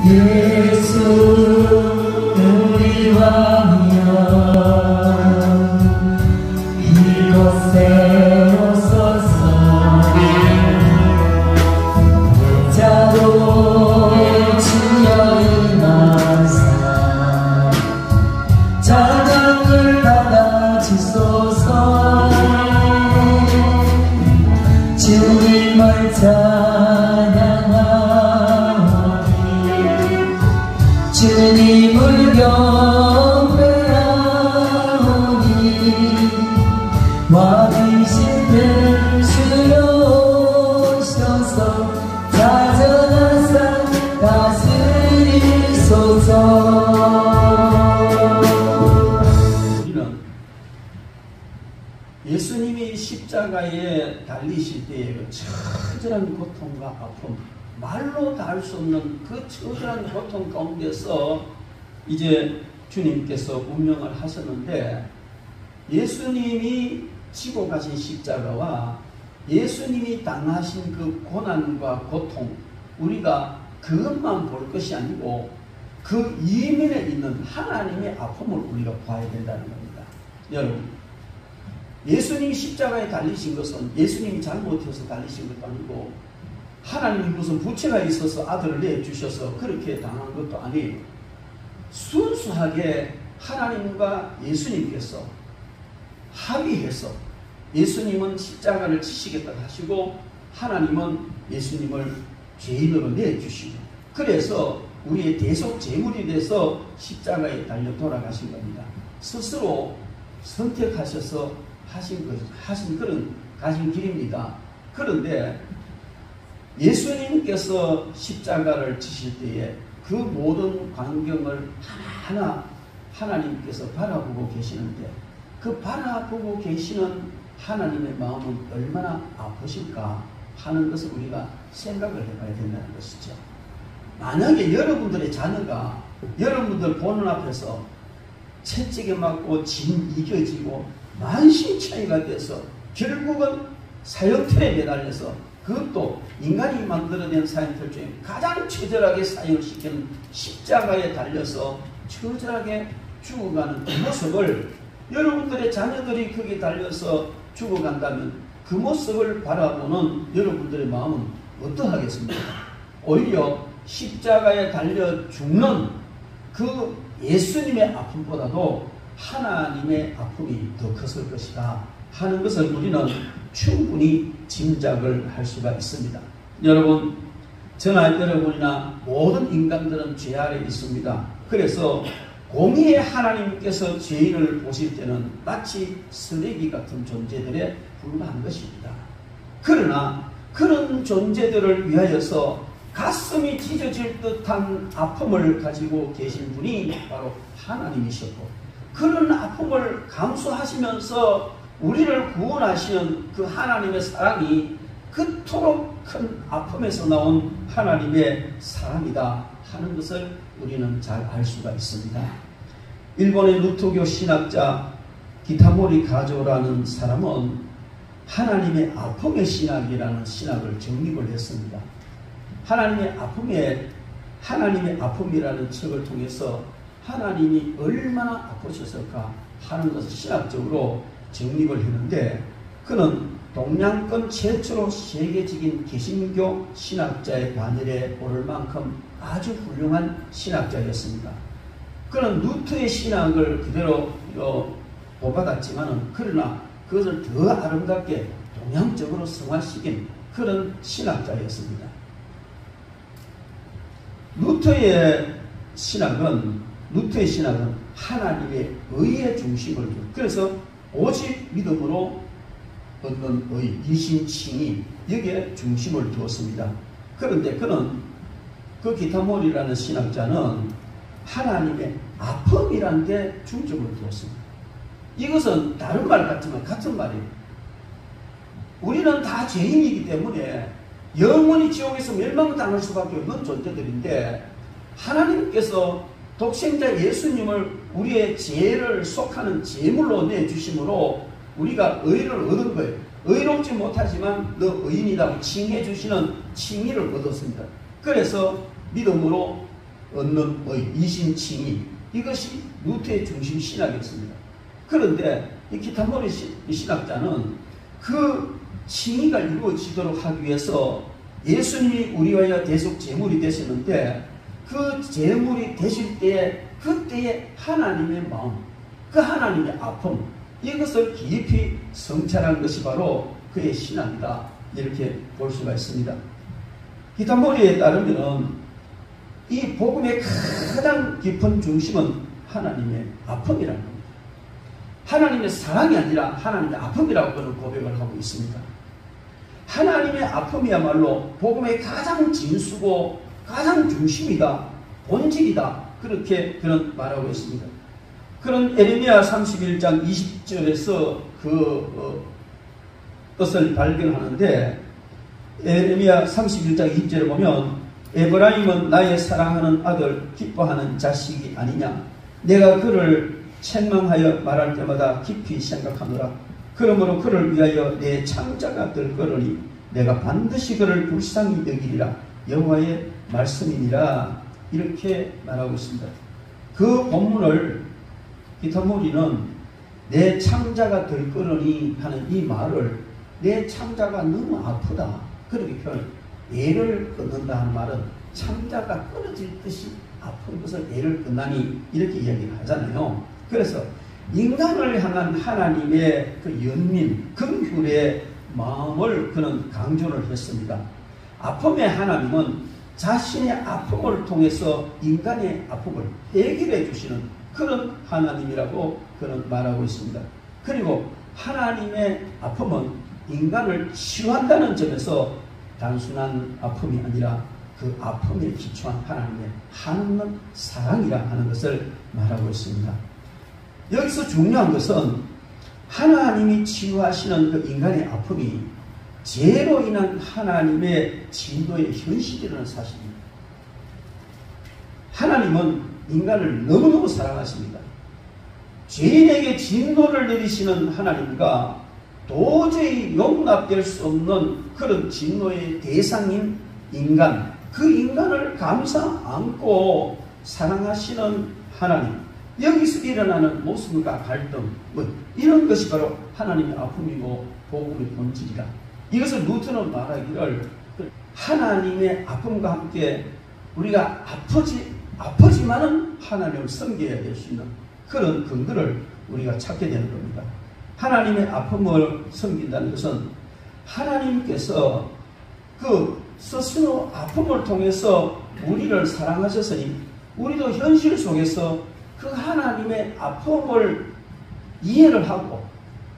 예수 우리 왕이여 이곳에 오소서. 자로 주여 임하사 찬양을 받아주소서. 주님을 찬양하오니 주님을 경배하오니 왕이신 주여 오셔서 자전하사 다스리소서. 우리는 예수님이 십자가에 달리실 때의 그 처절한 고통과 아픔, 말로 다 할 수 없는 그 처절한 고통 가운데서 이제 주님께서 운명을 하셨는데, 예수님이 지고 가신 십자가와 예수님이 당하신 그 고난과 고통, 우리가 그것만 볼 것이 아니고 그 이면에 있는 하나님의 아픔을 우리가 봐야 된다는 겁니다. 여러분, 예수님이 십자가에 달리신 것은 예수님이 잘못해서 달리신 것도 아니고 하나님이 무슨 부채가 있어서 아들을 내주셔서 그렇게 당한 것도 아니에요. 순수하게 하나님과 예수님께서 합의해서 예수님은 십자가를 지시겠다 하시고 하나님은 예수님을 죄인으로 내주시고, 그래서 우리의 대속 제물이 돼서 십자가에 달려 돌아가신 겁니다. 스스로 선택하셔서 하신 그런 가신 길입니다. 그런데 예수님께서 십자가를 지실 때에 그 모든 광경을 하나하나 하나님께서 바라보고 계시는데, 그 바라보고 계시는 하나님의 마음은 얼마나 아프실까 하는 것을 우리가 생각을 해봐야 된다는 것이죠. 만약에 여러분들의 자녀가 여러분들 보는 앞에서 채찍에 맞고 진 이겨지고 만신창이가 돼서 결국은 사형틀에 매달려서, 그것도 인간이 만들어낸 사형틀 중에 가장 처절하게 사형시키는 십자가에 달려서 처절하게 죽어가는 그 모습을 여러분들의 자녀들이 거기에 달려서 죽어간다면 그 모습을 바라보는 여러분들의 마음은 어떠하겠습니까? 오히려 십자가에 달려 죽는 그 예수님의 아픔보다도 하나님의 아픔이 더 컸을 것이다 하는 것을 우리는 충분히 짐작을 할 수가 있습니다. 여러분, 저나 여러분이나 모든 인간들은 죄 아래 있습니다. 그래서 공의의 하나님께서 죄인을 보실 때는 마치 쓰레기 같은 존재들에 불과한 것입니다. 그러나 그런 존재들을 위하여서 가슴이 찢어질 듯한 아픔을 가지고 계신 분이 바로 하나님이셨고, 그런 아픔을 감수하시면서 우리를 구원하시는 그 하나님의 사랑이 그토록 큰 아픔에서 나온 하나님의 사랑이다 하는 것을 우리는 잘 알 수가 있습니다. 일본의 누토교 신학자 기타모리 가조라는 사람은 하나님의 아픔의 신학이라는 신학을 정립을 했습니다. 하나님의 아픔이라는 책을 통해서 하나님이 얼마나 아프셨을까 하는 것을 신학적으로 정립을 했는데, 그는 동양권 최초로 세계적인 개신교 신학자의 반열에 오를 만큼 아주 훌륭한 신학자였습니다. 그는 루터의 신학을 그대로 본받았지만 그러나 그것을 더 아름답게 동양적으로 승화시킨 그런 신학자였습니다. 루터의 신학은 하나님의 의의 중심을 둔, 그래서 오직 믿음으로 얻는 의, 이신칭이 여기에 중심을 두었습니다. 그런데 그는, 그 기타모리라는 신학자는 하나님의 아픔이라는 데 중점을 두었습니다. 이것은 다른 말 같지만 같은 말이에요. 우리는 다 죄인이기 때문에 영원히 지옥에서 멸망당할 수밖에 없는 존재들인데, 하나님께서 독생자 예수님을 우리의 죄를 속하는 제물로 내주심으로 우리가 의를 얻은 거예요. 의롭지 못하지만 너 의인이라고 칭해 주시는 칭의를 얻었습니다. 그래서 믿음으로 얻는 이심칭의, 이것이 루터의 중심 신학이었습니다. 그런데 이 기타모리 신학자는 그 칭의가 이루어지도록 하기 위해서 예수님이 우리와의 대속 제물이 되셨는데 그 제물이 되실 때에 그때의 하나님의 마음, 그 하나님의 아픔, 이것을 깊이 성찰한 것이 바로 그의 신앙이다, 이렇게 볼 수가 있습니다. 기타모리에 따르면 이 복음의 가장 깊은 중심은 하나님의 아픔이라는 겁니다. 하나님의 사랑이 아니라 하나님의 아픔이라고 그는 고백을 하고 있습니다. 하나님의 아픔이야말로 복음의 가장 진수고 가장 중심이다, 본질이다, 그렇게 그는 말하고 있습니다. 그런 에레미야 31장 20절에서 그 뜻을 발견하는데, 에레미야 31장 20절에 보면 에브라임은 나의 사랑하는 아들, 기뻐하는 자식이 아니냐, 내가 그를 책망하여 말할 때마다 깊이 생각하노라. 그러므로 그를 위하여 내 창자가 들거러니 내가 반드시 그를 불쌍히 여기리라. 여호와의 말씀이니라. 이렇게 말하고 있습니다. 그 본문을 기타모리는 내 창자가 들거러니 하는 이 말을, 내 창자가 너무 아프다, 그렇게 표현해요. 애를 끊는다 하는 말은 창자가 끊어질 듯이 아픈 것을 애를 끊나니, 이렇게 이야기를 하잖아요. 그래서 인간을 향한 하나님의 그 연민, 긍휼의 마음을 그는 강조를 했습니다. 아픔의 하나님은 자신의 아픔을 통해서 인간의 아픔을 해결해 주시는 그런 하나님이라고 그는 말하고 있습니다. 그리고 하나님의 아픔은 인간을 치유한다는 점에서 단순한 아픔이 아니라 그 아픔에 기초한 하나님의 한없는 사랑이라 하는 것을 말하고 있습니다. 여기서 중요한 것은 하나님이 치유하시는 그 인간의 아픔이 죄로 인한 하나님의 진노의 현실이라는 사실입니다. 하나님은 인간을 너무너무 사랑하십니다. 죄인에게 진노를 내리시는 하나님과 도저히 용납될 수 없는 그런 진노의 대상인 인간, 그 인간을 감싸 안고 사랑하시는 하나님, 여기서 일어나는 모순과 갈등, 이런 것이 바로 하나님의 아픔이고 복음의 본질이다. 이것을 루터는 말하기를 하나님의 아픔과 함께 우리가 아프지만은 하나님을 섬겨야 될 수 있는 그런 근거를 우리가 찾게 되는 겁니다. 하나님의 아픔을 섬긴다는 것은 하나님께서 그 스스로 아픔을 통해서 우리를 사랑하셨으니 우리도 현실 속에서 그 하나님의 아픔을 이해를 하고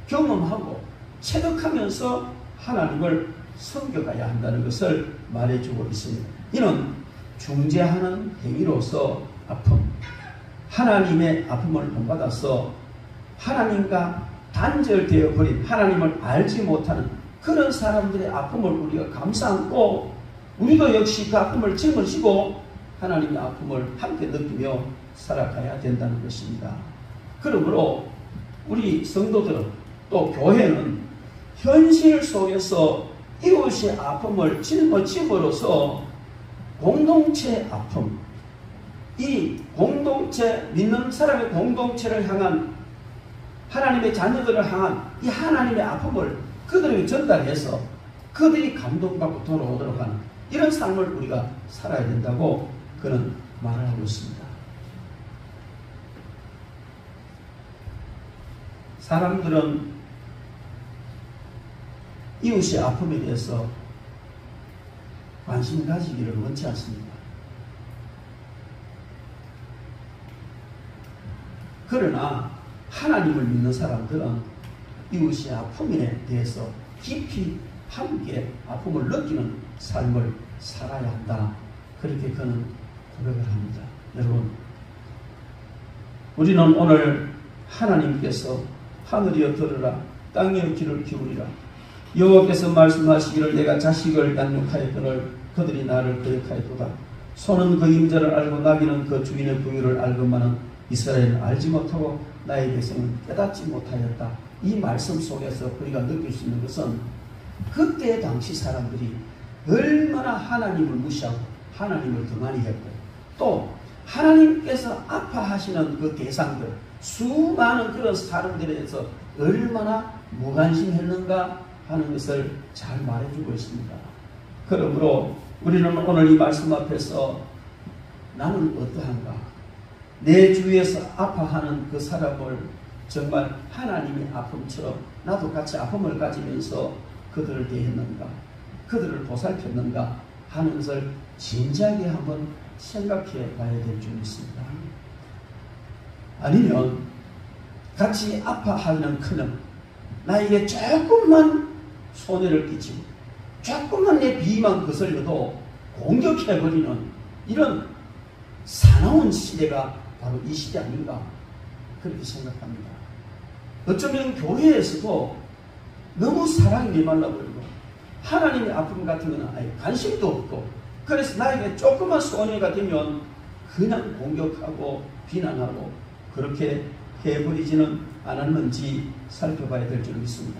경험하고 체득하면서 하나님을 섬겨가야 한다는 것을 말해주고 있습니다. 이는 중재하는 행위로서 아픔, 하나님의 아픔을 본받아서 하나님과 단절되어 버린, 하나님을 알지 못하는 그런 사람들의 아픔을 우리가 감싸 안고 우리도 역시 그 아픔을 짊어지고 하나님의 아픔을 함께 느끼며 살아가야 된다는 것입니다. 그러므로 우리 성도들은, 또 교회는 현실 속에서 이웃의 아픔을 짊어짐으로써 공동체 아픔, 이 공동체, 믿는 사람의 공동체를 향한, 하나님의 자녀들을 향한 이 하나님의 아픔을 그들에게 전달해서 그들이 감동받고 돌아오도록 하는 이런 삶을 우리가 살아야 된다고 그는 말을 하고 있습니다. 사람들은 이웃의 아픔에 대해서 관심 가지기를 원치 않습니다. 그러나 하나님을 믿는 사람들은 이웃의 아픔에 대해서 깊이 함께 아픔을 느끼는 삶을 살아야 한다. 그렇게 그는 고백을 합니다. 여러분, 우리는 오늘 하나님께서 하늘이여 들으라, 땅이여 귀를 기울이라, 여호와께서 말씀하시기를 내가 자식을 양육하였거늘 그들이 나를 거역하였도다. 소는 그 임자를 알고 나귀는 그 주인의 부유를 알건만은 이스라엘은 알지 못하고 나의 백성은 깨닫지 못하였다. 이 말씀 속에서 우리가 느낄 수 있는 것은 그때 당시 사람들이 얼마나 하나님을 무시하고 하나님을 더 많이 했고, 또 하나님께서 아파하시는 그 대상들, 수많은 그런 사람들에 대해서 얼마나 무관심했는가 하는 것을 잘 말해주고 있습니다. 그러므로 우리는 오늘 이 말씀 앞에서 나는 어떠한가? 내 주위에서 아파하는 그 사람을 정말 하나님의 아픔처럼 나도 같이 아픔을 가지면서 그들을 대했는가? 그들을 보살폈는가? 하는 것을 진지하게 한번 생각해 봐야 될 줄 믿습니다. 아니면 같이 아파하는 그는 나에게 조금만 손해를 끼치고 조금만 내 비만 거슬려도 공격해버리는 이런 사나운 시대가 바로 이 시대 아닌가 그렇게 생각합니다. 어쩌면 교회에서도 너무 사랑이 메말라버리고 하나님의 아픔 같은 거는 아예 관심도 없고 그래서 나에게 조그만 손해가 되면 그냥 공격하고 비난하고 그렇게 해버리지는 않았는지 살펴봐야 될 줄 믿습니다.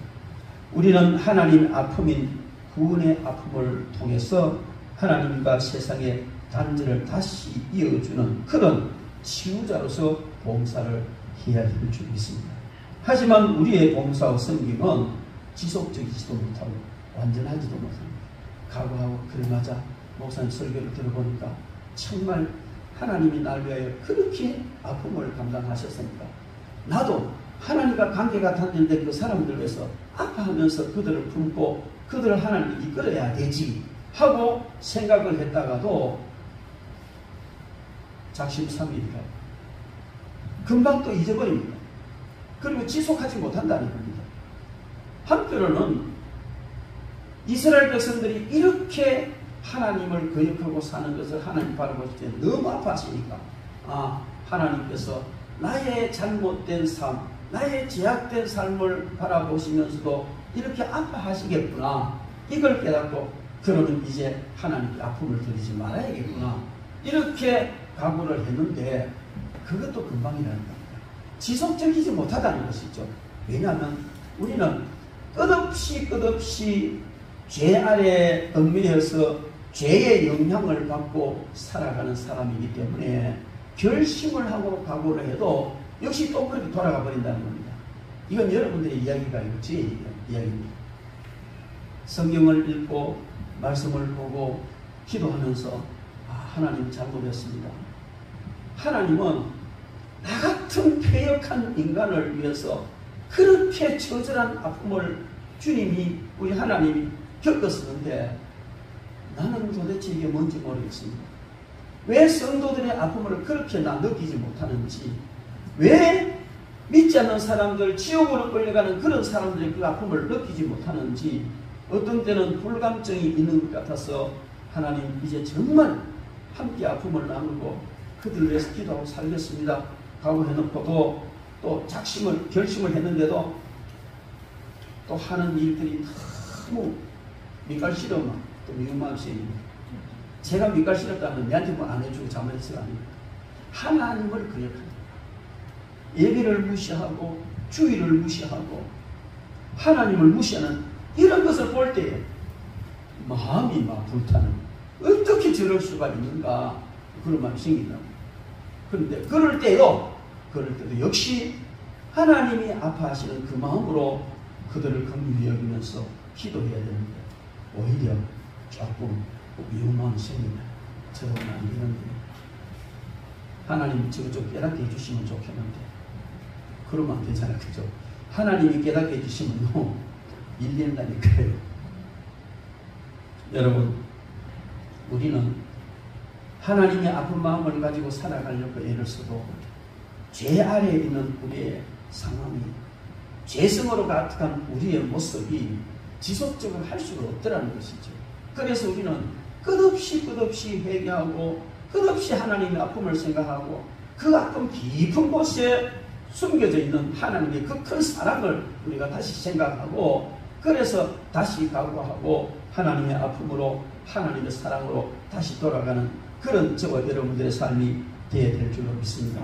우리는 하나님의 아픔인 구원의 아픔을 통해서 하나님과 세상의 단절을 다시 이어주는 그런 치유자로서 봉사를 해야 될 줄 믿습니다. 하지만 우리의 봉사와 섬김은 지속적이지도 못하고 완전하지도 못합니다. 각오하고 그래 맞아 목사님 설교를 들어보니까 정말 하나님이 날 위하여 그렇게 아픔을 감당하셨으니까 나도 하나님과 관계가 닿는데 그 사람들 위해서 아파하면서 그들을 품고 그들을 하나님이 이끌어야 되지 하고 생각을 했다가도 작심삼일이라 금방 또 잊어버립니다. 그리고 지속하지 못한다는 겁니다. 한편으로는 이스라엘 백성들이 이렇게 하나님을 거역하고 사는 것을 하나님 바라보실 때 너무 아파하시니까 하나님께서 나의 잘못된 삶, 나의 제약된 삶을 바라보시면서도 이렇게 아파하시겠구나 이걸 깨닫고 그러면 이제 하나님께 아픔을 드리지 말아야겠구나 이렇게 각오를 했는데 그것도 금방이라는 겁니다. 지속적이지 못하다는 것이죠. 왜냐하면 우리는 끝없이 죄 아래 얽매여서 죄의 영향을 받고 살아가는 사람이기 때문에 결심을 하고 각오를 해도 역시 또 그렇게 돌아가 버린다는 겁니다. 이건 여러분들의 이야기가 아니고 제 이야기입니다. 성경을 읽고 말씀을 보고 기도하면서 하나님 잘못했습니다. 하나님은 나 같은 패역한 인간을 위해서 그렇게 처절한 아픔을 주님이 우리 하나님이 겪었었는데 나는 도대체 이게 뭔지 모르겠습니다. 왜 성도들의 아픔을 그렇게 나 느끼지 못하는지, 왜 믿지 않는 사람들, 지옥으로 끌려가는 그런 사람들의 그 아픔을 느끼지 못하는지, 어떤 때는 불감증이 있는 것 같아서 하나님 이제 정말 함께 아픔을 나누고 그들 위해서 기도하고 살겠습니다 각오해놓고도 또 결심을 했는데도 또 하는 일들이 너무 밑갈 싫으면 또 미운 마음이 생깁니다. 제가 밑갈 싫었다면 내한테 뭐 안 해주고 잘못했을 거 아닙니까? 하나님을 거역합니다. 예배를 무시하고 주의를 무시하고 하나님을 무시하는 이런 것을 볼 때에 마음이 막 불타는, 어떻게 저럴 수가 있는가 그런 마음이 생긴다. 그런데 그럴 때도 역시 하나님이 아파하시는 그 마음으로 그들을 긍휼히 여기면서 기도해야 되는데 오히려 조금 미운 마음이 생기면 저러면 안 되는데 하나님 저거 좀 깨닫게 해주시면 좋겠는데 그러면 안 되잖아요. 그죠? 하나님이 깨닫게 해주시면 일린다니까요. 여러분, 우리는 하나님의 아픈 마음을 가지고 살아가려고 애를 써도 죄 아래에 있는 우리의 상황이, 죄성으로 가득한 우리의 모습이 지속적으로 할 수가 없더라는 것이죠. 그래서 우리는 끝없이 회개하고 끝없이 하나님의 아픔을 생각하고 그 아픔 깊은 곳에 숨겨져 있는 하나님의 그 큰 사랑을 우리가 다시 생각하고 그래서 다시 각오하고 하나님의 아픔으로 하나님의 사랑으로 다시 돌아가는 그런 저와 여러분들의 삶이 되어야 될 줄로 믿습니다.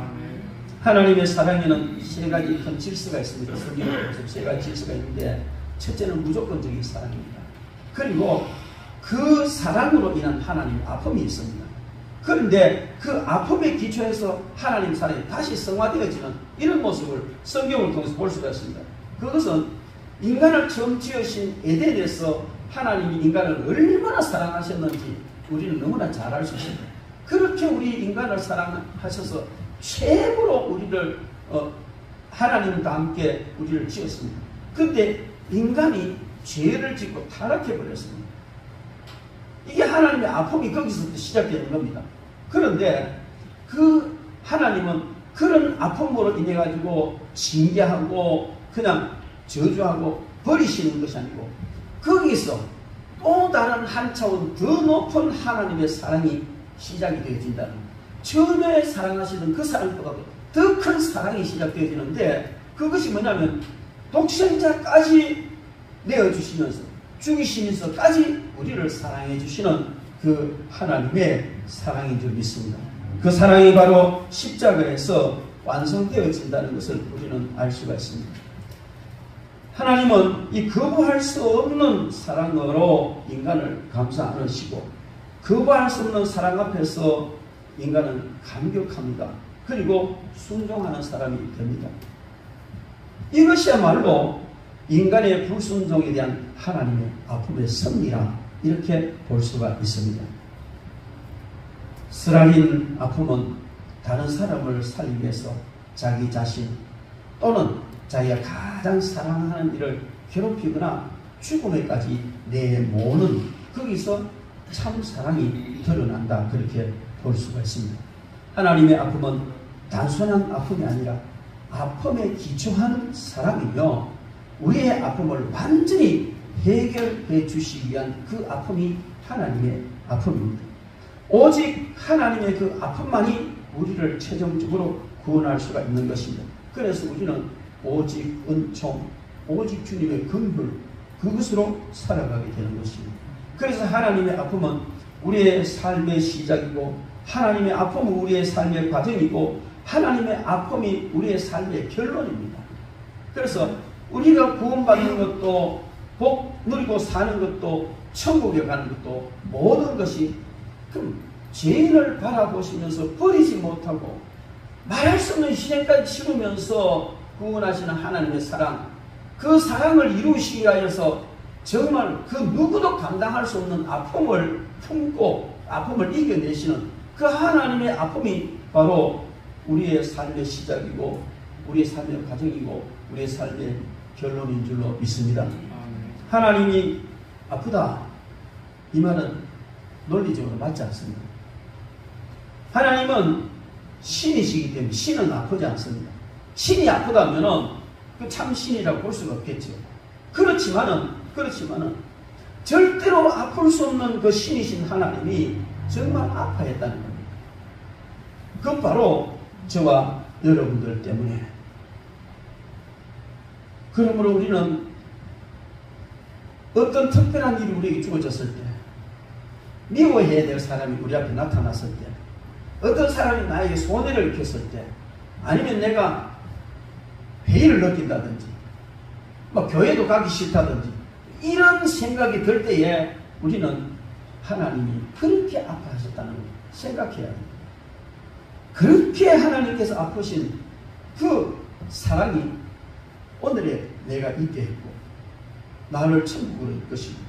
하나님의 사랑에는 세 가지 큰 질서가 있습니다. 성경에 보면 세 가지 질서가 있는데 첫째는 무조건적인 사랑입니다. 그리고 그 사랑으로 인한 하나님의 아픔이 있습니다. 그런데 그 아픔의 기초에서 하나님 사랑이 다시 성화되어지는 이런 모습을 성경을 통해서 볼 수가 있습니다. 그것은 인간을 처음 지으신 에덴에서 하나님이 인간을 얼마나 사랑하셨는지 우리는 너무나 잘 알 수 있습니다. 그렇게 우리 인간을 사랑하셔서 최고로 우리를 하나님과 함께 우리를 지었습니다. 그런데 인간이 죄를 짓고 타락해버렸습니다. 이게 하나님의 아픔이 거기서부터 시작되는 겁니다. 그런데 그 하나님은 그런 아픔으로 인해 가지고 징계하고 그냥 저주하고 버리시는 것이 아니고 거기서 또 다른 한 차원 더 높은 하나님의 사랑이 시작이 되어진다는 거예요. 처음에 사랑하시던 그 사랑보다도 더 큰 사랑이 시작되어지는데 그것이 뭐냐면 독생자까지 내어주시면서 죽이시면서까지 우리를 사랑해 주시는 그 하나님의 사랑인 줄 믿습니다. 그 사랑이 바로 십자가에서 완성되어진다는 것을 우리는 알 수가 있습니다. 하나님은 이 거부할 수 없는 사랑으로 인간을 감싸 안으시고 거부할 수 없는 사랑 앞에서 인간은 감격합니다. 그리고 순종하는 사람이 됩니다. 이것이야말로 인간의 불순종에 대한 하나님의 아픔의 승리라 이렇게 볼 수가 있습니다. 쓰라린 아픔은 다른 사람을 살리기 위해서 자기 자신 또는 자기가 가장 사랑하는 이를 괴롭히거나 죽음에까지 내모는 거기서 참 사랑이 드러난다 그렇게 볼 수가 있습니다. 하나님의 아픔은 단순한 아픔이 아니라 아픔에 기초한 사랑이며 우리의 아픔을 완전히 해결해 주시기 위한 그 아픔이 하나님의 아픔입니다. 오직 하나님의 그 아픔만이 우리를 최종적으로 구원할 수가 있는 것입니다. 그래서 우리는 오직 은총, 오직 주님의 긍휼 그것으로 살아가게 되는 것입니다. 그래서 하나님의 아픔은 우리의 삶의 시작이고 하나님의 아픔은 우리의 삶의 과정이고 하나님의 아픔이 우리의 삶의 결론입니다. 그래서 우리가 구원받는 것도 복 누리고 사는 것도 천국에 가는 것도 모든 것이 죄인을 바라보시면서 버리지 못하고 말할 수 없는 희생까지 치르면서 구원하시는 하나님의 사랑, 그 사랑을 이루시기 위하여서 정말 그 누구도 감당할 수 없는 아픔을 품고 아픔을 이겨내시는 그 하나님의 아픔이 바로 우리의 삶의 시작이고 우리의 삶의 과정이고 우리의 삶의 결론인 줄로 믿습니다. 하나님이 아프다 이 말은 논리적으로 맞지 않습니다. 하나님은 신이시기 때문에 신은 아프지 않습니다. 신이 아프다면 그 참 신이라고 볼 수가 없겠죠. 그렇지만은 절대로 아플 수 없는 그 신이신 하나님이 정말 아파했다는 겁니다. 그건 바로 저와 여러분들 때문에. 그러므로 우리는 어떤 특별한 일이 우리에게 주어졌을 때, 미워해야 될 사람이 우리 앞에 나타났을 때, 어떤 사람이 나에게 손해를 끼쳤을 때, 아니면 내가 회의를 느낀다든지, 교회도 가기 싫다든지, 이런 생각이 들 때에 우리는 하나님이 그렇게 아파하셨다는 걸 생각해야 합니다. 그렇게 하나님께서 아프신 그 사랑이 오늘의 내가 있게 했고 나를 천국으로 이끄시고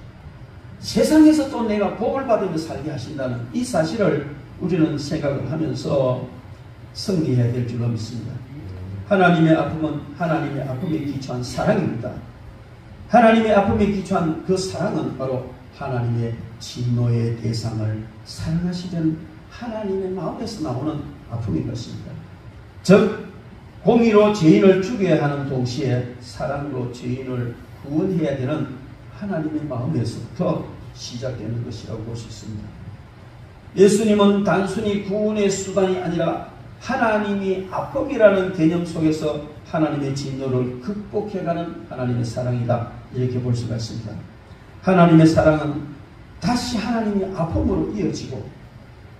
세상에서 또 내가 복을 받으며 살게 하신다는 이 사실을 우리는 생각을 하면서 승리해야 될 줄로 믿습니다. 하나님의 아픔은 하나님의 아픔에 기초한 사랑입니다. 하나님의 아픔에 기초한 그 사랑은 바로 하나님의 진노의 대상을 사랑하시던 하나님의 마음에서 나오는 아픔인 것입니다. 즉 공의로 죄인을 죽여야 하는 동시에 사랑으로 죄인을 구원해야 되는 하나님의 마음에서부터 시작되는 것이라고 볼 수 있습니다. 예수님은 단순히 구원의 수단이 아니라 하나님이 아픔이라는 개념 속에서 하나님의 진노를 극복해가는 하나님의 사랑이다 이렇게 볼 수가 있습니다. 하나님의 사랑은 다시 하나님의 아픔으로 이어지고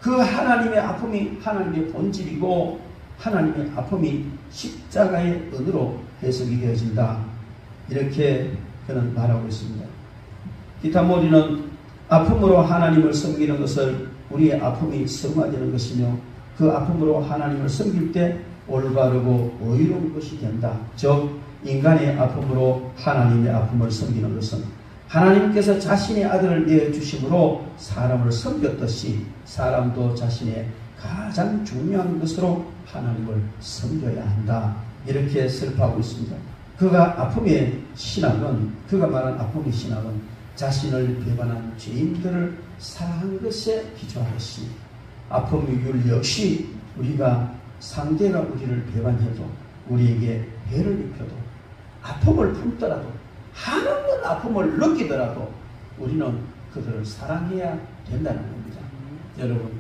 그 하나님의 아픔이 하나님의 본질이고 하나님의 아픔이 십자가의 은으로 해석이 되어진다 이렇게 그는 말하고 있습니다. 디타모리는 아픔으로 하나님을 섬기는 것을 우리의 아픔이 승화되는 것이며 그 아픔으로 하나님을 섬길 때 올바르고 의로운 것이 된다. 즉 인간의 아픔으로 하나님의 아픔을 섬기는 것은 하나님께서 자신의 아들을 내어주심으로 사람을 섬겼듯이 사람도 자신의 가장 중요한 것으로 하나님을 섬겨야 한다. 이렇게 설파하고 있습니다. 그가 말한 아픔의 신학은 자신을 배반한 죄인들을 사랑한 것에 기초하듯이 아픔의 율 역시 우리가 상대가 우리를 배반해도 우리에게 해를 입혀도 아픔을 품더라도 한없는 아픔을 느끼더라도 우리는 그들을 사랑해야 된다는 겁니다. 여러분,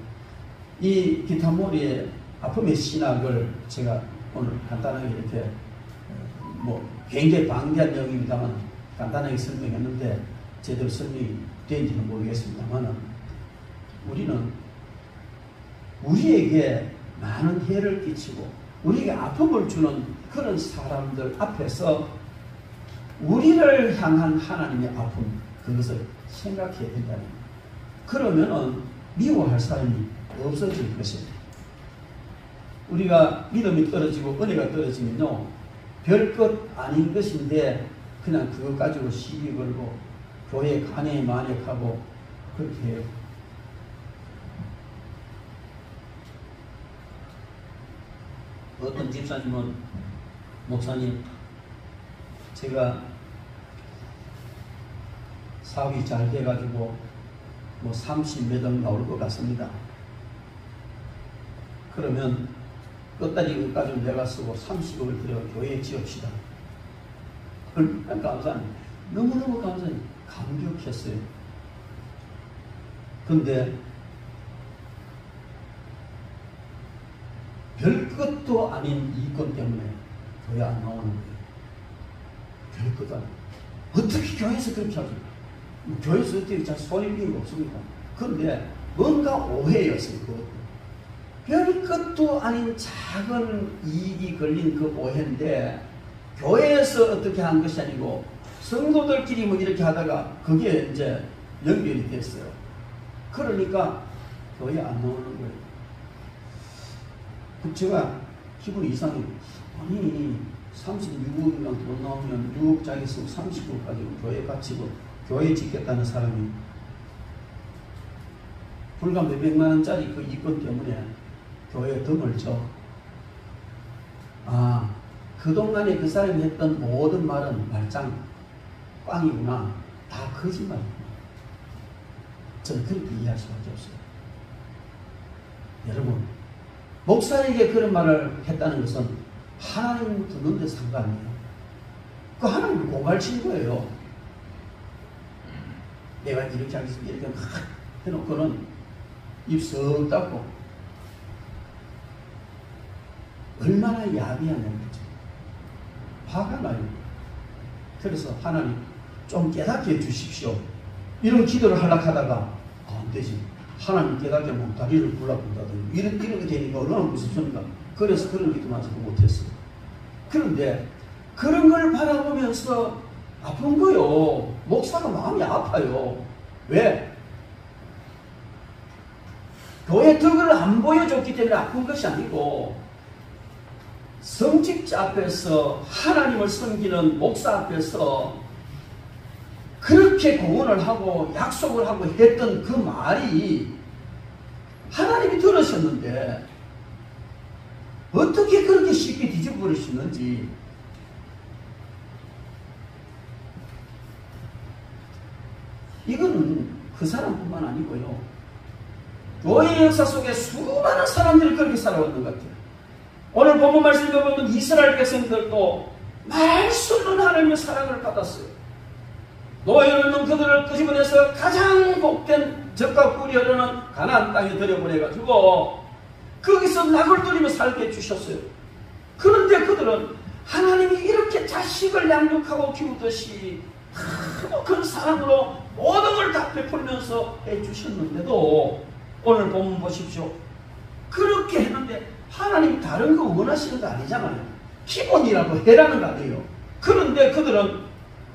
이 기타모리의 아픔의 신학을 제가 오늘 간단하게 이렇게 굉장히 방대한 내용입니다만 간단하게 설명했는데 제대로 설명이 되는지는 모르겠습니다만 우리는 우리에게 많은 해를 끼치고 우리에게 아픔을 주는 그런 사람들 앞에서 우리를 향한 하나님의 아픔, 그것을 생각해야 된다는 거예요. 그러면은 미워할 사람이 없어질 것입니다. 우리가 믿음이 떨어지고 은혜가 떨어지면요, 별것 아닌 것인데 그냥 그것 가지고 시비 걸고 교회 간에 만약하고 그렇게 해요. 어떤 집사님은, 목사님, 제가 사업이 잘 돼가지고 30몇 억 나올 것 같습니다. 그러면 끝까지 그것까지 내가 쓰고 30억을 들여 교회에 지읍시다. 얼마나 감사합니다. 너무너무 감사해요. 감격했어요. 근데 별것도 아닌 이권 때문에 교회 안 나오는 거예요. 별것도 아니에요. 어떻게 교회에서 그렇게 하죠? 교회에서 어떻게 잘 손해보는 거 없습니까? 그런데 뭔가 오해였어요. 그것도. 별것도 아닌 작은 이익이 걸린 그 오해인데 교회에서 어떻게 한 것이 아니고 성도들끼리 이렇게 하다가 그게 이제 연결이 됐어요. 그러니까 교회 안 나오는 거예요. 제가 기분이 이상해요. 아니 36억이나 돈 나오면 6억짜리 쓰고 30억 가지고 교회 바치고 교회 짓겠다는 사람이 불과 몇백만 원짜리 그 이권 때문에 교회에 덤을 쳐. 그동안에 그 사람이 했던 모든 말은 말짱 꽝이구나. 다 거짓말이구나. 저는 그렇게 이해할 수밖에 없어요. 여러분, 목사에게 그런 말을 했다는 것은 하나님 듣는 데 상관이에요. 그 하나님을 고갈친 거예요. 내가 이렇게 하겠습니다. 이렇게 해놓고는 입 썩 닫고 얼마나 야비하냐는 거죠. 화가 나요. 그래서 하나님 좀 깨닫게 해주십시오. 이런 기도를 하려고 하다가 안 되지. 하나님 깨닫게 하면 다리를 굴러본다든지 이렇게 되니까 얼마나 무섭습니까? 그래서 그런 기도만 자꾸 못했어요. 그런데 그런 걸 바라보면서 아픈 거요. 목사가 마음이 아파요. 왜? 교회 덕을 안 보여줬기 때문에 아픈 것이 아니고 성직자 앞에서 하나님을 섬기는 목사 앞에서 그렇게 공언을 하고 약속을 하고 했던 그 말이 하나님이 들으셨는데 어떻게 그렇게 쉽게 뒤집어버릴 수 있는지. 이거는 그 사람뿐만 아니고요. 교회의 역사 속에 수많은 사람들이 그렇게 살아왔는 것 같아요. 오늘 본문 말씀을 보면 이스라엘 백성들도 말씀은 하나님의 사랑을 받았어요. 노예를 있는 그들을 끄집어내서 가장 복된 젖과 꿀이 흐르는 가나안 땅에 들여보내가지고 거기서 낙을 들이며 살게 해주셨어요. 그런데 그들은 하나님이 이렇게 자식을 양육하고 키우듯이 그런 사랑으로 모든 걸 다 베풀면서 해주셨는데도 오늘 본문 보십시오. 그렇게 했는데 하나님 다른 거 원하시는 거 아니잖아요. 기본이라고 해라는 거 아니에요. 그런데 그들은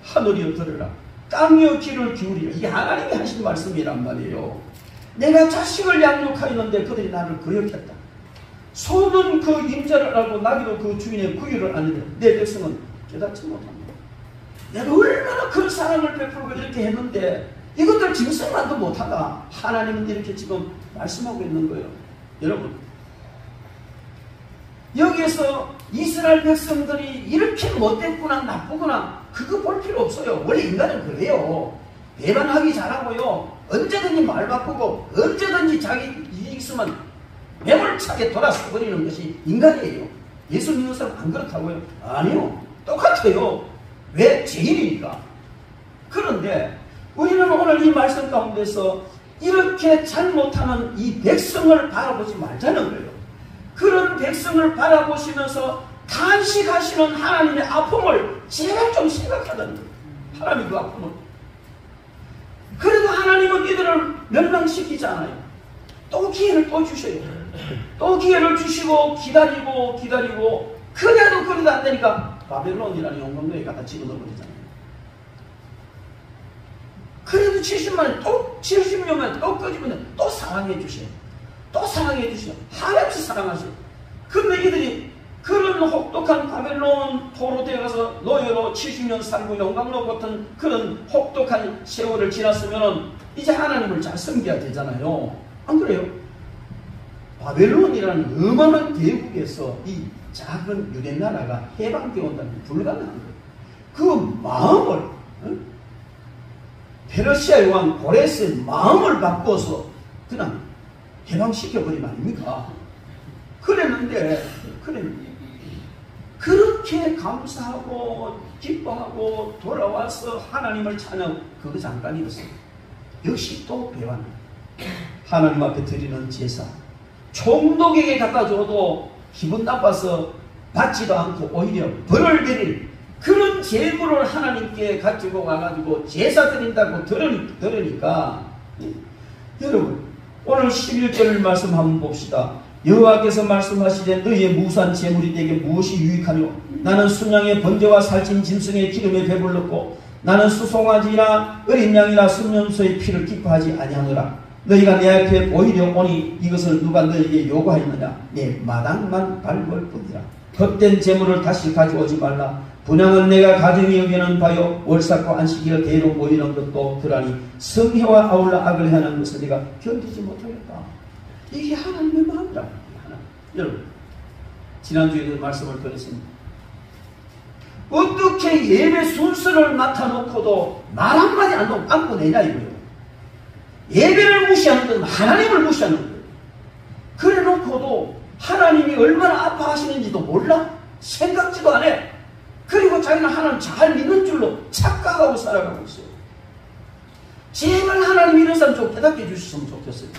하늘이여 들으라, 땅이여 귀를 기울이라. 이게 하나님이 하신 말씀이란 말이에요. 내가 자식을 양육하였는데 그들이 나를 거역했다. 소는 그 임자를 알고 나귀도 그 주인의 구유를 아는데 내 백성은 깨닫지 못합니다. 내가 얼마나 큰 사랑을 베풀고 이렇게 했는데 이것들 짐승만도 못하다. 하나님은 이렇게 지금 말씀하고 있는 거예요. 여러분, 여기에서 이스라엘 백성들이 이렇게 못됐구나 나쁘구나 그거 볼 필요 없어요. 원래 인간은 그래요. 배반하기 잘하고요. 언제든지 말 바꾸고 언제든지 자기 이익 있으면 매몰차게 돌아서 버리는 것이 인간이에요. 예수 믿는 사람 안 그렇다고요? 아니요. 똑같아요. 왜? 죄인이니까. 그런데 우리는 오늘 이 말씀 가운데서 이렇게 잘못하는 이 백성을 바라보지 말자는 거예요. 그런 백성을 바라보시면서 탄식하시는 하나님의 아픔을 제발 좀 생각하다는 거예요. 하나님의 그 아픔을. 그래도 하나님은 이들을 멸망시키지 않아요. 또 기회를 또 주셔요. 또 기회를 주시고 기다리고 그래도 그래도 안 되니까 바벨론이라는 용광로에 갖다 집어넣어버리잖아요. 그래도 70만에 또 70년만 또 끄집으면 또 사랑해 주셔요. 또 사랑해 주셔요. 한없이 사랑하셔요. 근데 이들이 그런 혹독한 바벨론 포로되어 가서 노예로 70년 살고 용광로 같은 그런 혹독한 세월을 지났으면 이제 하나님을 잘 섬겨야 되잖아요. 안 그래요? 바벨론이라는 어마어마한 대국에서 이 작은 유대 나라가 해방되어 온다는 게 불가능한 거예요. 그 마음을 페르시아의 왕 고레스의 마음을 바꿔서 그냥 해방시켜버리면 아닙니까? 그랬는데 그렇게 감사하고 기뻐하고 돌아와서 하나님을 찬양 그거 잠깐이었어요. 역시 또 배웠네. 하나님 앞에 드리는 제사 총독에게 갖다 줘도 기분 나빠서 받지도 않고 오히려 벌을 내릴 그런 제물을 하나님께 가지고 와가지고 제사 드린다고 들으니까 여러분 오늘 11절 말씀 한번 봅시다. 여호와께서 말씀하시되 너희의 무수한 제물이 내게 무엇이 유익하뇨? 나는 순양의 번제와 살찐 짐승의 기름에 배불렀고 나는 수송아지나 어린 양이나 순염소의 피를 기뻐하지 아니하노라. 너희가 내 앞에 보이려 오니 이것을 누가 너희에게 요구하였느냐? 내 마당만 밟을 뿐이라. 헛된 제물을 다시 가져오지 말라. 분향은 내가 가정히 여기는 바요 월삭과 안식일을 대로 모이는 것도 그러니 성회와 아울러 악을 행하는 것을 네가 견디지 못하겠다. 이게 하나님의 마음이라. 여러분 지난주에도 말씀을 드렸습니다. 어떻게 예배 순서를 맡아놓고도 말 한마디 안 보내냐 이거예요. 예배를 무시하는 건 하나님을 무시하는 거예요. 그래 놓고도 하나님이 얼마나 아파하시는지도 몰라? 생각지도 안 해. 그리고 자기는 하나님 잘 믿는 줄로 착각하고 살아가고 있어요. 제발 하나님 이런 사람 좀 깨닫게 해주셨으면 좋겠어요.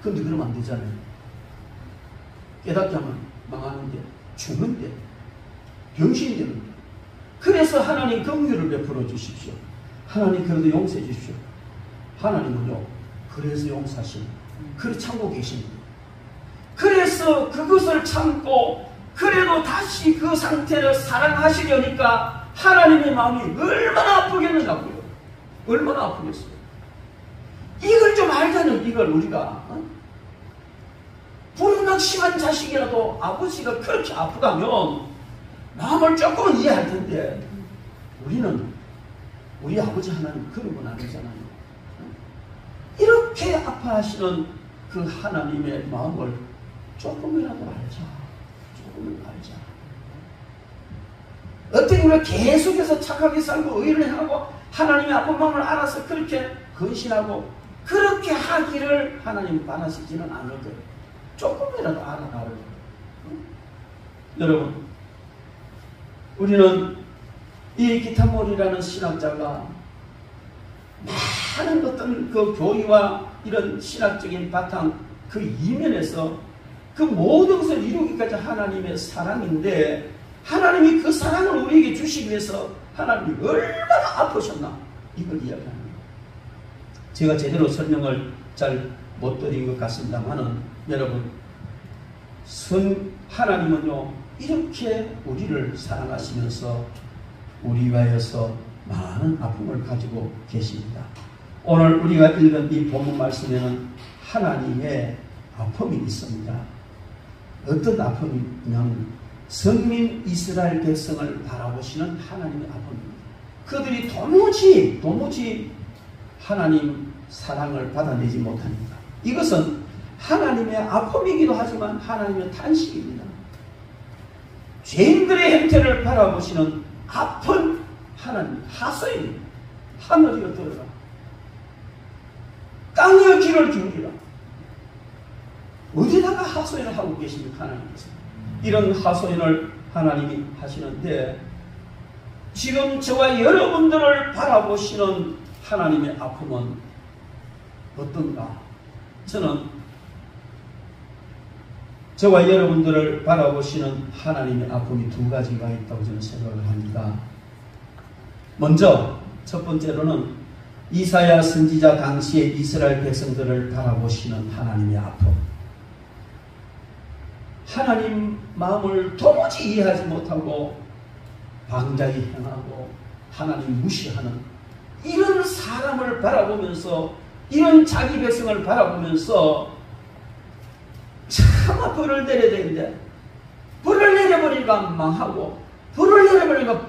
근데 그러면 안 되잖아요. 깨닫게 하면 망하는데, 죽는데, 병신이 되는데. 그래서 하나님 긍휼을 베풀어 주십시오. 하나님 그래도 용서해 주십시오. 하나님은요, 그래서 용서하시는, 그래 참고 계십니다. 그래서 그것을 참고 그래도 다시 그 상태를 사랑하시려니까 하나님의 마음이 얼마나 아프겠는가고요. 얼마나 아프겠어요. 이걸 좀 알자는 이걸 우리가 불운낙심한 자식이라도 아버지가 그렇게 아프다면 마음을 조금은 이해할 텐데 우리는 우리 아버지 하나님 그런 건 아니잖아요. 이렇게 아파하시는 그 하나님의 마음을 조금이라도 알자. 조금은 알자. 어떻게 우리가 계속해서 착하게 살고 의를 행하고 하나님의 아픈 마음을 알아서 그렇게 헌신하고 그렇게 하기를 하나님 바라시지는 않을 거예요. 조금이라도 알아나를. 여러분, 우리는 이 기타몰이라는 신학자가 많은 어떤 그 교리와 이런 신학적인 바탕 그 이면에서 그 모든 것을 이루기까지 하나님의 사랑인데 하나님이 그 사랑을 우리에게 주시기 위해서 하나님이 얼마나 아프셨나 이걸 이야기합니다. 제가 제대로 설명을 잘 못 드린 것 같습니다만은 여러분 하나님은요 이렇게 우리를 사랑하시면서 우리 위하여서 많은 아픔을 가지고 계십니다. 오늘 우리가 읽은 이 본문 말씀에는 하나님의 아픔이 있습니다. 어떤 아픔이냐면 성민 이스라엘 백성을 바라보시는 하나님의 아픔입니다. 그들이 도무지 하나님 사랑을 받아내지 못합니다. 이것은 하나님의 아픔이기도 하지만 하나님의 탄식입니다. 죄인들의 형태를 바라보시는 아픈 하나님, 하소입니다. 하늘이여 들어라. 땅이여 귀를 기울이라. 어디다가 하소연을 하고 계십니까? 하나님께서. 이런 하소연을 하나님이 하시는데 지금 저와 여러분들을 바라보시는 하나님의 아픔은 어떤가? 저는 저와 여러분들을 바라보시는 하나님의 아픔이 두 가지가 있다고 저는 생각을 합니다. 먼저 첫 번째로는 이사야 선지자 당시에 이스라엘 백성들을 바라보시는 하나님의 아픔. 하나님 마음을 도무지 이해하지 못하고 방자히 행하고 하나님 무시하는 이런 사람을 바라보면서 이런 자기 백성을 바라보면서 차마 불을 내려야 되는데 불을 내려버리니까 망하고 불을 내려버리니까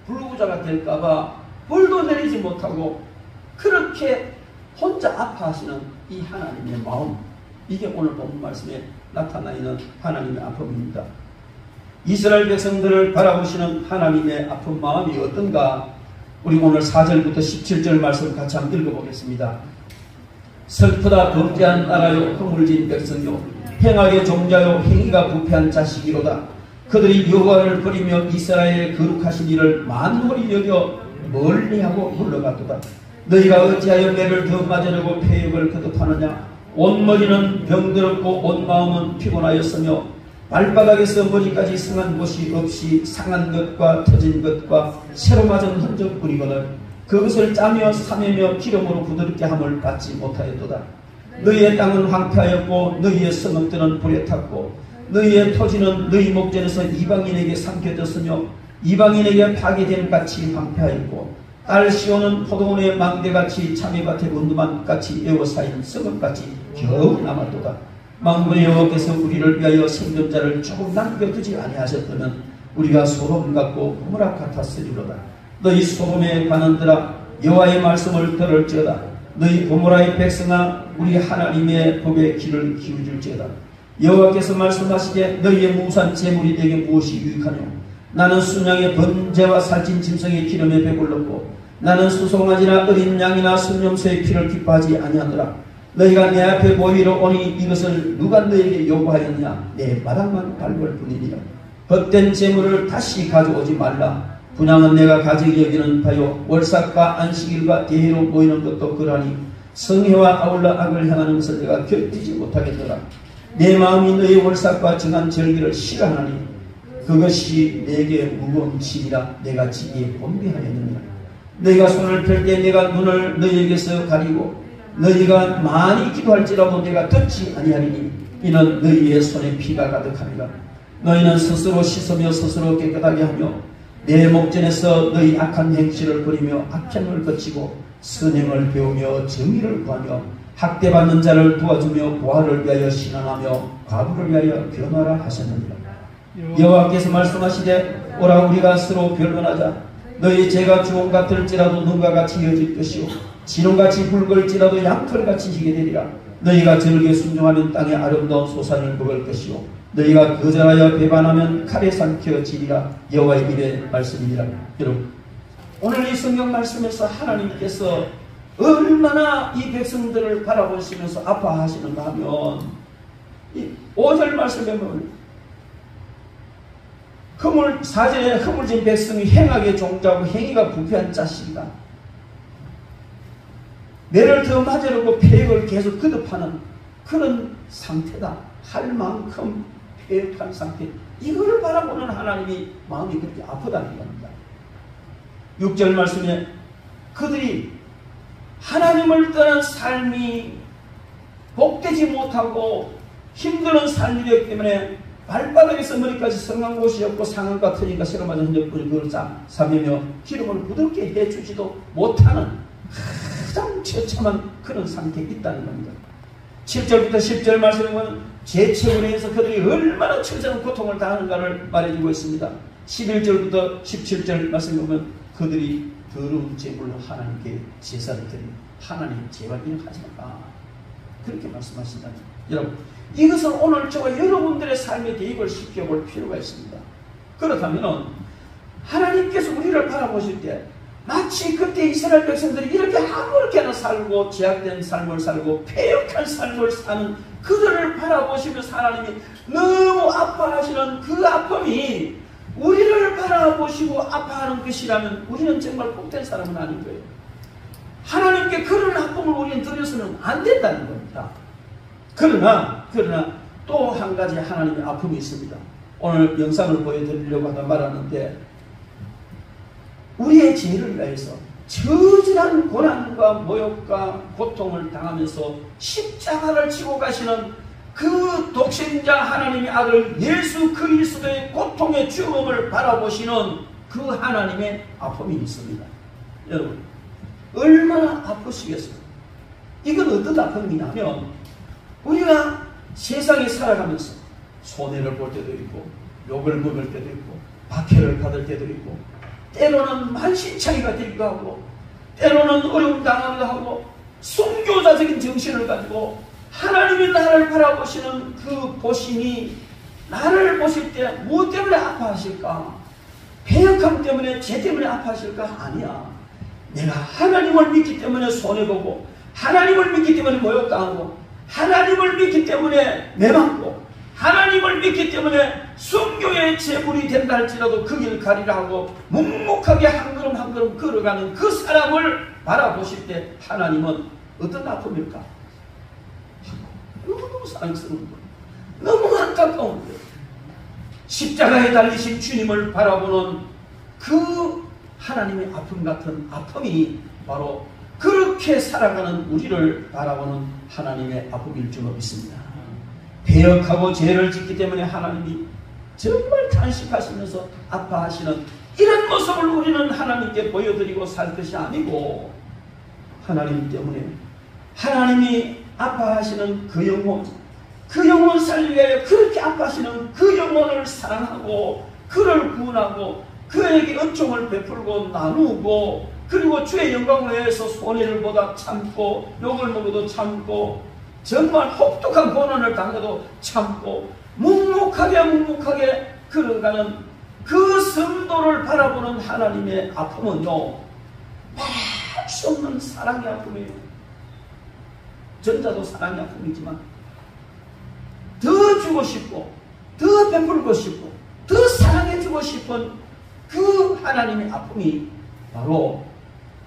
불구자가 될까봐 불도 내리지 못하고 그렇게 혼자 아파하시는 이 하나님의 마음, 이게 오늘 본문 말씀에 나타나 있는 하나님의 아픔입니다. 이스라엘 백성들을 바라보시는 하나님의 아픈 마음이 어떤가? 우리 오늘 4절부터 17절 말씀 같이 한번 읽어보겠습니다. 슬프다 범죄한 나라요 허물진 백성요 행악의 종자요 행위가 부패한 자식이로다. 그들이 여호와를 버리며 이스라엘의 거룩하신 이를 만홀히 여겨 멀리하고 물러가도다. 너희가 어찌하여 매를 더 맞으려고 폐역을 거듭하느냐? 온 머리는 병들었고 온 마음은 피곤하였으며 발바닥에서 머리까지 상한 곳이 없이 상한 것과 터진 것과 새로 맞은 흔적뿐이거늘 그것을 짜며 사매며 기름으로 부드럽게 함을 받지 못하였도다. 너희의 땅은 황폐하였고 너희의 성읍들은 불에 탔고 너희의 토지는 너희 목전에서 이방인에게 삼켜졌으며 이방인에게 파괴된 같이 황폐하였고 딸 시온은 포도원의 망대같이 참외밭의 원두막같이 에워싸인 성읍같이 겨우 남았도다. 만군의 여호와께서 우리를 위하여 생존자를 조금 남겨두지 아니하셨다면 우리가 소돔 같고 고모라 같았으리로다. 너희 소돔의 관원들아 여호와의 말씀을 들을지어다. 너희 고모라의 백성아 우리 하나님의 법에 귀를 기울일지어다. 여호와께서 말씀하시되 너희의 무산 제물이 내게 무엇이 유익하뇨? 나는 순양의 번제와 살찐 짐승의 기름에 배불렀고 나는 수송아지나 어린 양이나 순염소의 피를 기뻐하지 아니하노라. 너희가 내 앞에 보이러 오니 이것을 누가 너에게 요구하였냐? 내 마당만 밟을 뿐이니라. 헛된 재물을 다시 가져오지 말라. 분향은 내가 가지기 여기는 바요 월삭과 안식일과 대회로 모이는 것도 그러하니 성회와 아울러 악을 행하는 것을 내가 견디지 못하겠더라. 내 마음이 너희 월삭과 정한 절기를 싫어하나니 그것이 내게 무거운 짐이라 내가 지기에 곤비하였느니라. 너희가 손을 펼 때 내가 눈을 너희에게서 가리고 너희가 많이 기도할지라도 내가 듣지 아니하리니 이는 너희의 손에 피가 가득하니라. 너희는 스스로 씻으며 스스로 깨끗하게 하며 내 목전에서 너희 악한 행실을 버리며 악행을 거치고 선행을 배우며 정의를 구하며 학대받는 자를 도와주며 고아를 위하여 신앙하며 과부를 위하여 변화라 하셨느니라. 여호와께서 말씀하시되 오라 우리가 서로 변론하자. 너희 죄가 주홍 같을지라도 눈과 같이 이어질 것이요 진홍같이 붉을지라도 양털같이 희게 되리라. 너희가 절기에 순종하면 땅의 아름다운 소산을 먹을 것이요 너희가 거절하여 배반하면 칼에 삼켜지리라. 여호와의 일의 말씀이니라. 여러분 오늘 이 성경 말씀에서 하나님께서 얼마나 이 백성들을 바라보시면서 아파하시는가 하면 이 5절 말씀에 보면 4절에 허물진 백성이 행악의 종자고 행위가 부패한 자식이다. 매를 더 맞으려고 폐역을 계속 거듭하는 그런 상태다. 할 만큼 폐역한 상태. 이거를 바라보는 하나님이 마음이 그렇게 아프다는 겁니다. 6절 말씀에 그들이 하나님을 떠난 삶이 복되지 못하고 힘드는 삶이기 때문에 발바닥에서 머리까지 성한 곳이 없고 상한과 터니까 새로 맞은 흔적뿐이 그걸 싸매며 기름을 부드럽게 해주지도 못하는 가장 처참한 그런 상태에 있다는 겁니다. 7절부터 10절 말씀에 보면 죄책으로 해서 그들이 얼마나 처절한 고통을 당하는가를 말해주고 있습니다. 11절부터 17절 말씀에 보면 그들이 더러운 제물로 하나님께 제사를 드리며 하나님 제발 이렇게 하지 말라 그렇게 말씀하신다. 여러분 이것은 오늘 저와 여러분들의 삶에 대입을 시켜볼 필요가 있습니다. 그렇다면 하나님께서 우리를 바라보실 때 마치 그때 이스라엘 백성들이 이렇게 아무렇게나 살고 제약된 삶을 살고 패역한 삶을 사는 그들을 바라보시면서 하나님이 너무 아파하시는 그 아픔이 우리를 바라보시고 아파하는 것이라면 우리는 정말 복된 사람은 아닌 거예요. 하나님께 그런 아픔을 우리는 드려서는 안 된다는 겁니다. 그러나 또 한 가지 하나님의 아픔이 있습니다. 오늘 영상을 보여드리려고 하다 말하는데 우리의 죄를 위하여서 처절한 고난과 모욕과 고통을 당하면서 십자가를 지고 가시는 그 독생자 하나님의 아들 예수 그리스도의 고통의 죽음을 바라보시는 그 하나님의 아픔이 있습니다. 여러분 얼마나 아프시겠어요? 이건 어떤 아픔이냐면 우리가 세상에 살아가면서 손해를 볼 때도 있고 욕을 먹을 때도 있고 박해를 받을 때도 있고 때로는 만신창이가 되기도 하고 때로는 어려움 당하기도 하고 순교자적인 정신을 가지고 하나님이 나를 바라보시는 그 보심이 나를 보실 때 무엇 때문에 아파하실까? 패역함 때문에 죄 때문에 아파하실까? 아니야. 내가 하나님을 믿기 때문에 손해보고 하나님을 믿기 때문에 모욕당하고 하나님을 믿기 때문에 매맞고 하나님을 믿기 때문에 순교의 제물이 된다 할지라도 그 길 가리라 하고 묵묵하게 한 걸음 한 걸음 걸어가는 그 사람을 바라보실 때 하나님은 어떤 아픔일까? 너무 사랑스러운 거예요. 너무 안타까운 거예요. 십자가에 달리신 주님을 바라보는 그 하나님의 아픔 같은 아픔이 바로 그렇게 살아가는 우리를 바라보는 하나님의 아픔일 줄 믿습니다. 배역하고 죄를 짓기 때문에 하나님이 정말 탄식하시면서 아파하시는 이런 모습을 우리는 하나님께 보여드리고 살 것이 아니고 하나님 때문에 하나님이 아파하시는 그 영혼 살리기 위하여 그렇게 아파하시는 그 영혼을 사랑하고 그를 구원하고 그에게 은총을 베풀고 나누고 그리고 주의 영광을 위해서 손해를 보다 참고 욕을 먹어도 참고 정말 혹독한 고난을 당해도 참고 묵묵하게 걸어가는 그 성도를 바라보는 하나님의 아픔은요 말 수 없는 사랑의 아픔이에요. 전자도 사랑의 아픔이지만 더 주고 싶고 더 베풀고 싶고 더 사랑해주고 싶은 그 하나님의 아픔이 바로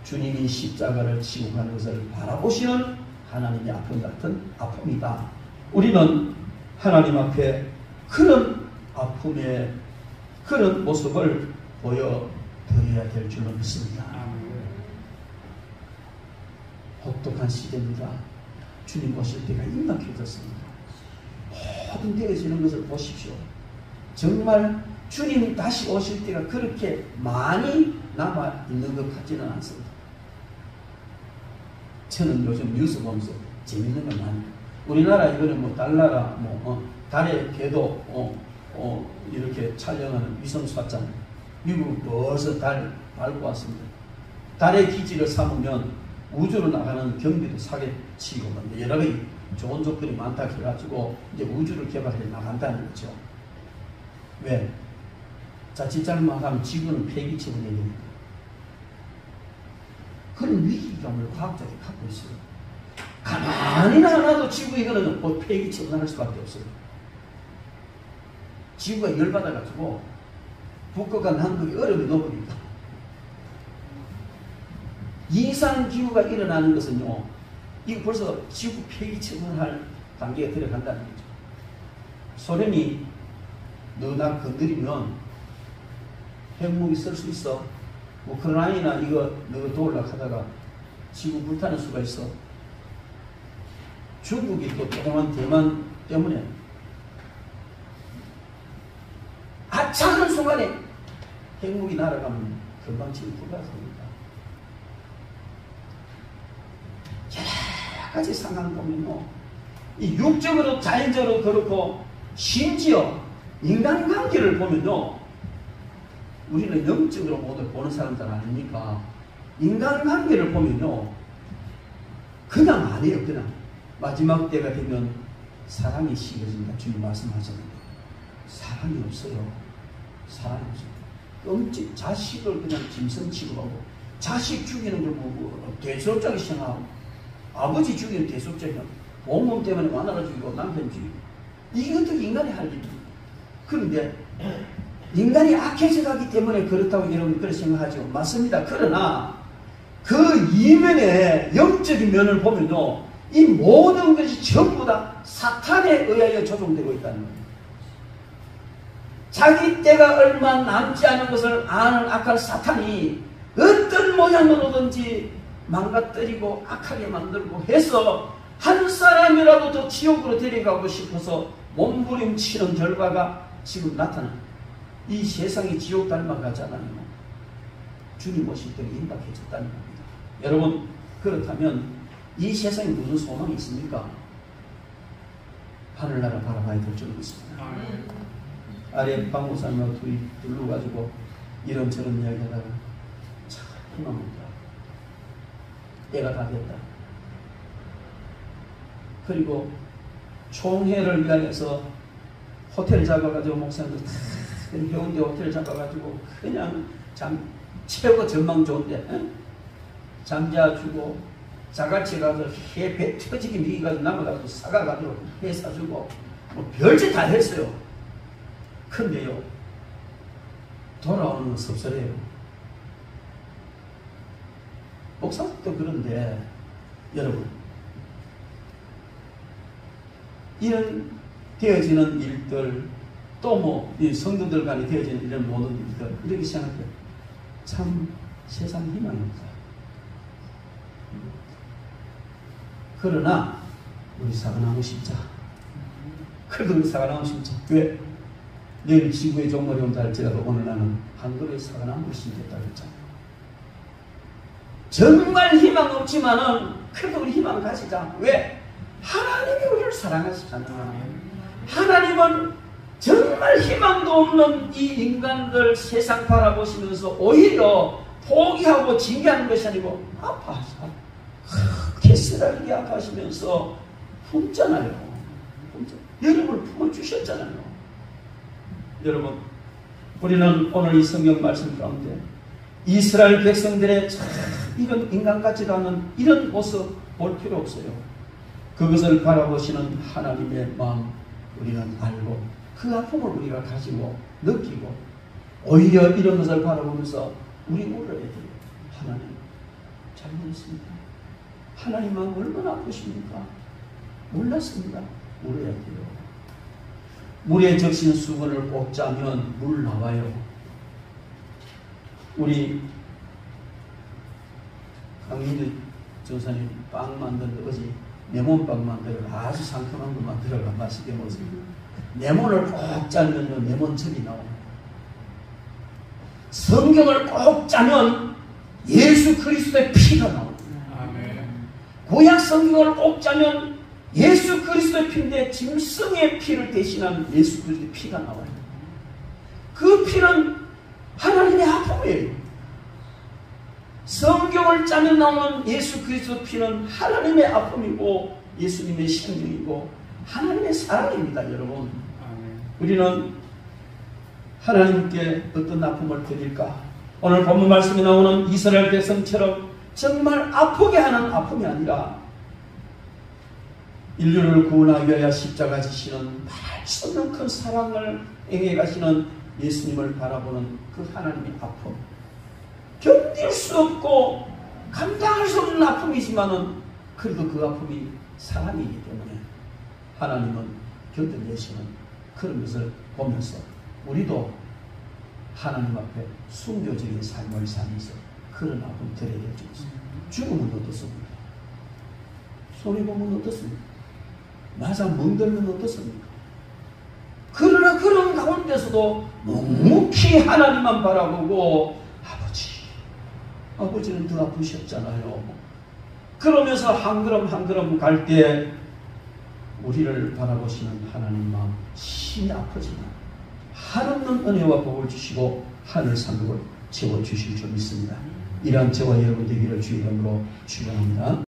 주님이 십자가를 지고 가는 것을 바라보시는 하나님의 아픔 같은 아픔이다. 우리는 하나님 앞에 그런 아픔의 그런 모습을 보여드려야 될 줄로 믿습니다. 혹독한 시대입니다. 주님 오실 때가 임박해졌습니다. 모든 되어지는 것을 보십시오. 정말 주님 다시 오실 때가 그렇게 많이 남아있는 것 같지는 않습니다. 저는 요즘 뉴스 보면서 재밌는 걸 많이 우리나라 이거는 뭐 달나라 달에 궤도 이렇게 촬영하는 위성수화장 미국 벌써 달 밟고 왔습니다. 달의 기지를 삼으면 우주로 나가는 경비도 사게 치고 여러 가지 좋은 조건이 많다 해가지고 이제 우주를 개발해 나간다는 거죠. 왜? 자칫 잘못하면 지구는 폐기처분이 됩니다. 그런 위기감을 과학자들이 갖고 있어요. 가만히 놔도 지구 이거는 폐기처분할 수밖에 없어요. 지구가 열받아가지고 북극과 남극이 얼음이 녹으니까 이상기후가 일어나는 것은요 이거 벌써 지구 폐기처분할 단계에 들어간다는 거죠. 소련이 너나 건드리면 핵무기 쓸 수 있어. 우크라이나 이거 너 도우려고 하다가 지구 불타는 수가 있어. 중국이 또 조그만 대만 때문에 아차 하는 순간에 핵무기 날아가면 금방 지구 불가서입니다. 가지 상황 보면요, 이 육적으로 자연적으로 그렇고 심지어 인간관계를 보면요, 우리는 영적으로 모두 보는 사람들 아닙니까? 인간관계를 보면요, 그냥 안 해요. 그냥 마지막 때가 되면 사랑이 식어진다. 주님 말씀하셨는데 사랑이 없어요. 사랑이 없어요. 끔찍 자식을 그냥 짐승 취급하고, 자식 죽이는 걸 보고 대수롭자게 생각하고, 아버지 죽이는 대수롭자게, 온몸 때문에 마누라 죽이고 남편 죽이고, 이게 어떻게 인간이 할 일입니까? 그런데 인간이 악해져 가기 때문에 그렇다고 여러분 그렇게 생각하죠. 맞습니다. 그러나 그 이면의 영적인 면을 보면요, 이 모든 것이 전부 다 사탄에 의하여 조종되고 있다는 거예요. 자기 때가 얼마 남지 않은 것을 아는 악한 사탄이 어떤 모양으로든지 망가뜨리고 악하게 만들고 해서 한 사람이라도 더 지옥으로 데려가고 싶어서 몸부림치는 결과가 지금 나타납니다. 이 세상이 지옥 닮아가잖아요. 주님 오실 때는 임박해졌다는 겁니다. 여러분, 그렇다면 이 세상에 무슨 소망이 있습니까? 하늘나라 바라봐야 될 줄 믿습니다. 아래 박목사님하고 둘이 둘러가지고 이런저런 이야기하다가 참 희망합니다. 때가 다 됐다. 그리고 총회를 위하여서 호텔 잡아가지고 목사님들 다 해운대 호텔 잡아가지고 그냥 최고 전망 좋은데 잠자주고, 자같이 가서 해 배 터지게 미기가지고 남아가지고 사가가지고 해 사주고 뭐 별짓 다 했어요. 근데요, 돌아오는 건 섭섭해요. 목사도 그런데 여러분, 이런 되어지는 일들, 또 뭐 이 성도들 간에 되어지는 이런 모든 일들, 이렇게 생각해요. 참 세상 희망이 없다. 그러나 우리 사과나무 심자. 그래도 우리 사과나무 심자. 왜? 내일 지구의 종말이 온다 할지라도 오늘 나는 한 그루의 사과나무를 심겠다고 했잖아요. 정말 희망 없지만은 그래도 우리 희망을 가지자. 왜? 하나님이 우리를 사랑하시잖아요. 하나님은 정말 희망도 없는 이 인간들 세상 바라보시면서 오히려 포기하고 징계하는 것이 아니고 아파하시고 그렇게 쓰라리게 아파하시면서 품잖아요. 여러분을 품어주셨잖아요. 여러분, 우리는 오늘 이 성경 말씀 가운데 이스라엘 백성들의 이런 인간 같지도 않은 이런 모습 볼 필요 없어요. 그것을 바라보시는 하나님의 마음 우리는 알고, 그 아픔을 우리가 가지고 느끼고, 오히려 이런 것을 바라보면서 우리 울어야 돼요. 하나님 잘못했습니다. 하나님 마음 얼마나 아프십니까? 몰랐습니다. 울어야 돼요. 물에 적신 수건을 꼭 짜면 물 나와요. 우리 강민주 전사님 빵 만들고 어제 레몬빵 만들고 아주 상큼한 거 만들어가 맛있게 먹었습니다. 레몬을 꼭 짜면요, 레몬즙이 나와요. 성경을 꼭 짜면 예수 그리스도의 피가 나옵니다. 구약 성경을 꼭 짜면 예수 그리스도의 피인데 짐승의 피를 대신한 예수 그리스도의 피가 나와요. 그 피는 하나님의 아픔이에요. 성경을 짜면 나오는 예수 그리스도의 피는 하나님의 아픔이고 예수님의 생명이고 하나님의 사랑입니다. 여러분, 우리는 하나님께 어떤 아픔을 드릴까? 오늘 본문 말씀에 나오는 이스라엘 백성처럼 정말 아프게 하는 아픔이 아니라 인류를 구원하기 위하여 십자가 지시는 말할 수 없는 큰 사랑을 행해 가시는 예수님을 바라보는 그 하나님의 아픔, 견딜 수 없고 감당할 수 없는 아픔이지만은 그래도 그 아픔이 사랑이기 때문에 하나님은 견뎌내시는 그런 것을 보면서 우리도 하나님 앞에 순교적인 삶을 살면서 그런 아픔 들어야 될 줄 있습니다. 죽으면 어떻습니까? 손해보면 어떻습니까? 맞아 멍들면 어떻습니까? 그러나 그런 가운데서도 묵묵히 하나님만 바라보고 아버지는 더 아프셨잖아요. 그러면서 한 걸음 한 걸음 갈 때 우리를 바라보시는 하나님 마음 심히 아프지만 한없는 은혜와 복을 주시고 하늘 상급을 채워주실 줄 믿습니다. 이러한 저와 여러분 되기를 주의 이름으로 축원합니다.